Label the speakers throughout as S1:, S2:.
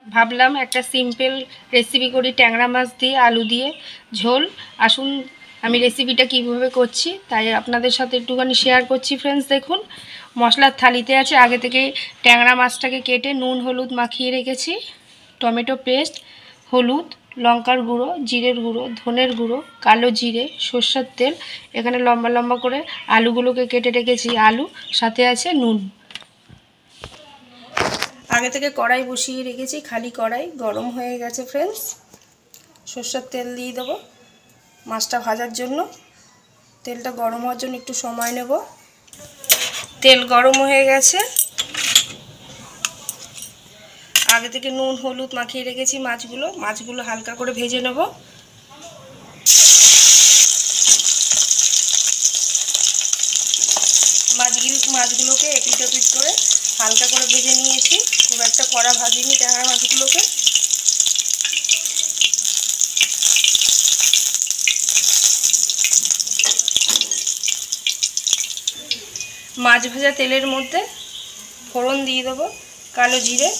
S1: ভাবলাম একটা simple recipe করি ট্যাংরা মাছ দিয়ে আলু দিয়ে ঝোল। আসুন আমি রেসিপিটা কিভাবে করছি তাই আপনাদের সাথে একটুখানি শেয়ার করছি ফ্রেন্ডস। দেখুন, মশলার থালিতে আছে আগে থেকে ট্যাংরা মাছটাকে কেটে নুন হলুদ মাখিয়ে রেখেছি, টমেটো পেস্ট, হলুদ, লঙ্কার গুঁড়ো, জিরের গুঁড়ো, ধনের গুঁড়ো, কালো জিরে, সর্ষের তেল। এখানে লম্বা লম্বা করে আলুগুলোকে কেটে রেখেছি, আলু সাথে আছে নুন। আগে থেকে কড়াই বসিয়ে রেখেছি, খালি কড়াই গরম হয়ে গেছে ফ্রেন্ডস। সর্ষের তেল দিয়ে দেবো মাছটা ভাজার জন্য। তেলটা গরম হওয়ার জন্য একটু সময় নেব। তেল গরম হয়ে গেছে, আগে থেকে নুন হলুদ মাখিয়ে রেখেছি মাছগুলো হালকা করে ভেজে নেব। মাছগুলোকে এপিট ওপিট করে হালকা করে ভেজে নিয়েছি, খুব একটা কড়া ভাজিনি ট্যাংরা মাছগুলোকে। মাছ ভাজা তেলের মধ্যে ফোড়ন দিয়ে দেবো কালো জিরে,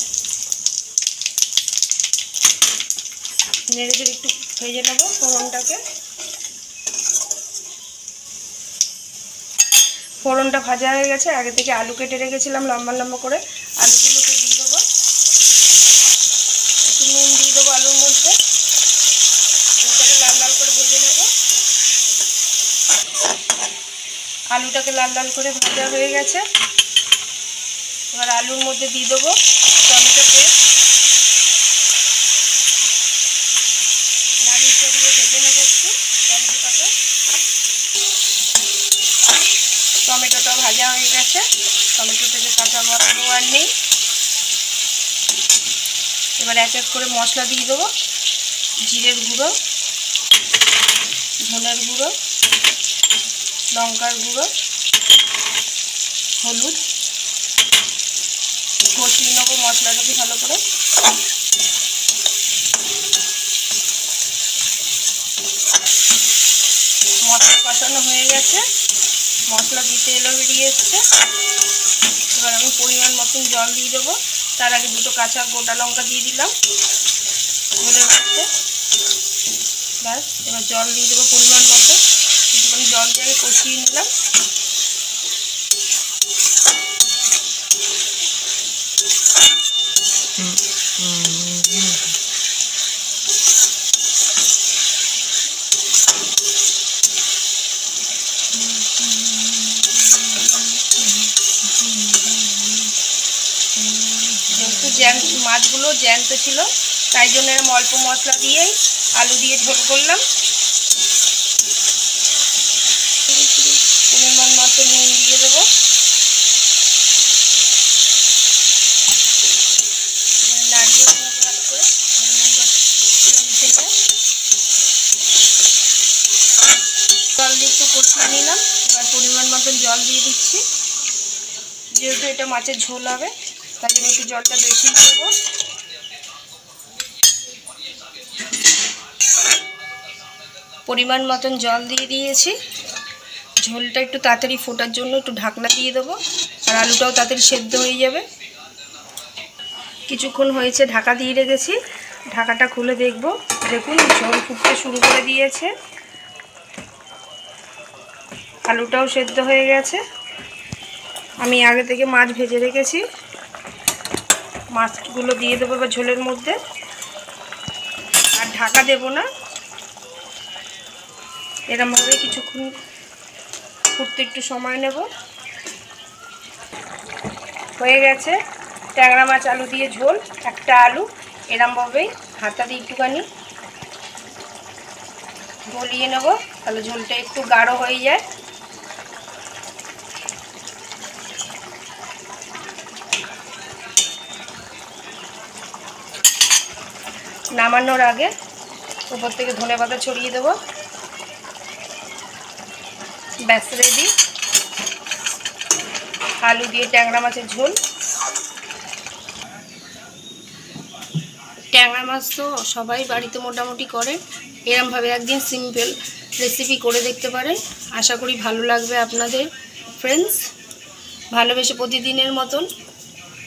S1: নেড়ে একটু ভেজে নেব ফোড়নটাকে। ফোড়নটা ভাজা হয়ে গেছে, আগে থেকে আলু কেটে রেখেছিলাম লম্বা লম্বা করে, আলুগুলোকে দিয়ে দেবো। একটু নুন দিয়ে দেবো আলুর মধ্যে, আলুটাকে লাল লাল করে ভেজে নেব। আলুটাকে লাল লাল করে ভাজা হয়ে গেছে, এবার আলুর মধ্যে দিয়ে দেবো টমেটো পেস্ট, নাড়িয়ে চড়িয়ে ভেজে নেব একটু টমেটোটাকে। টমেটোটা ভাজা হয়ে গেছে, টমেটো থেকে কাঁচা গন্ধ আর নেই। এবার এক এক করে মশলা দিয়ে দেবো। জিরের গুঁড়ো, ধনের গুঁড়ো, লঙ্কার গুঁড়ো, হলুদ, কষিয়ে নেবো মশলাটাকে ভালো করে। মশলা কষানো হয়ে গেছে, মশলা দিতে এলো বেরিয়ে এসছে। এবার আমি পরিমাণ মতন জল দিয়ে দেবো। তার আগে দুটো কাঁচা গোটা লঙ্কা দিয়ে দিলাম ঝোলের মধ্যে। ব্যাস, এবার জল দিয়ে দেবো পরিমাণ মতো। একটুখানি জল দিয়ে আগে কষিয়ে নিলাম। যেহেতু মাছগুলো জ্যান্ত ছিল তাই জন্য এরকম অল্প মশলা দিয়েই আলু দিয়ে ঝোল করলাম। পরিমাণ মতো নুন দিয়ে দেবো। নাড়িয়ে নেবো ভালো করে, মিশে যায়। জল দিয়ে একটু কষিয়ে নিলাম। এবার পরিমাণ মতন জল দিয়ে দিচ্ছি, যেহেতু এটা মাছের ঝোল হবে তাই জন্য একটু জলটা বেশি দেবো। পরিমাণ মতন জল দিয়ে দিয়েছি। ঝোলটা একটু তাড়াতাড়ি ফোটার জন্য একটু ঢাকনা দিয়ে দেবো, আর আলুটাও তাড়াতাড়ি সেদ্ধ হয়ে যাবে। কিছুক্ষণ হয়েছে ঢাকা দিয়ে রেখেছি, ঢাকাটা খুলে দেখব। দেখুন ঝোল ফুটতে শুরু করে দিয়েছে, আলুটাও সেদ্ধ হয়ে গেছে। আমি আগে থেকে মাছ ভেজে রেখেছি, মাছগুলো দিয়ে দেবো এবার ঝোলের মধ্যে। আর ঢাকা দেব না, এরমভাবে কিছুক্ষণ ফুটতে একটু সময় নেব। হয়ে গেছে ট্যাংরা মাছ আলু দিয়ে ঝোল। একটা আলু এরমভাবেই হাতা দিয়ে একটুখানি গলিয়ে নেব, তাহলে ঝোলটা একটু গাঢ় হয়ে যায়। নামানোর আগে উপর থেকে ধনেপাতা ছড়িয়ে দেবো। ব্যাস রেডি আলু দিয়ে ট্যাংরা মাছের ঝোল। ট্যাংরা মাছ তো সবাই বাড়িতে মোটামুটি করে, এরমভাবে একদিন সিম্পল রেসিপি করে দেখতে পারেন। আশা করি ভালো লাগবে আপনাদের ফ্রেন্ডস। ভালোবেসে প্রতিদিনের মতন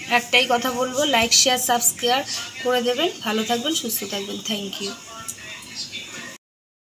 S1: একটাই কথা বলবো, লাইক শেয়ার সাবস্ক্রাইব করে দেবেন। ভালো থাকবেন, সুস্থ থাকবেন। Thank you.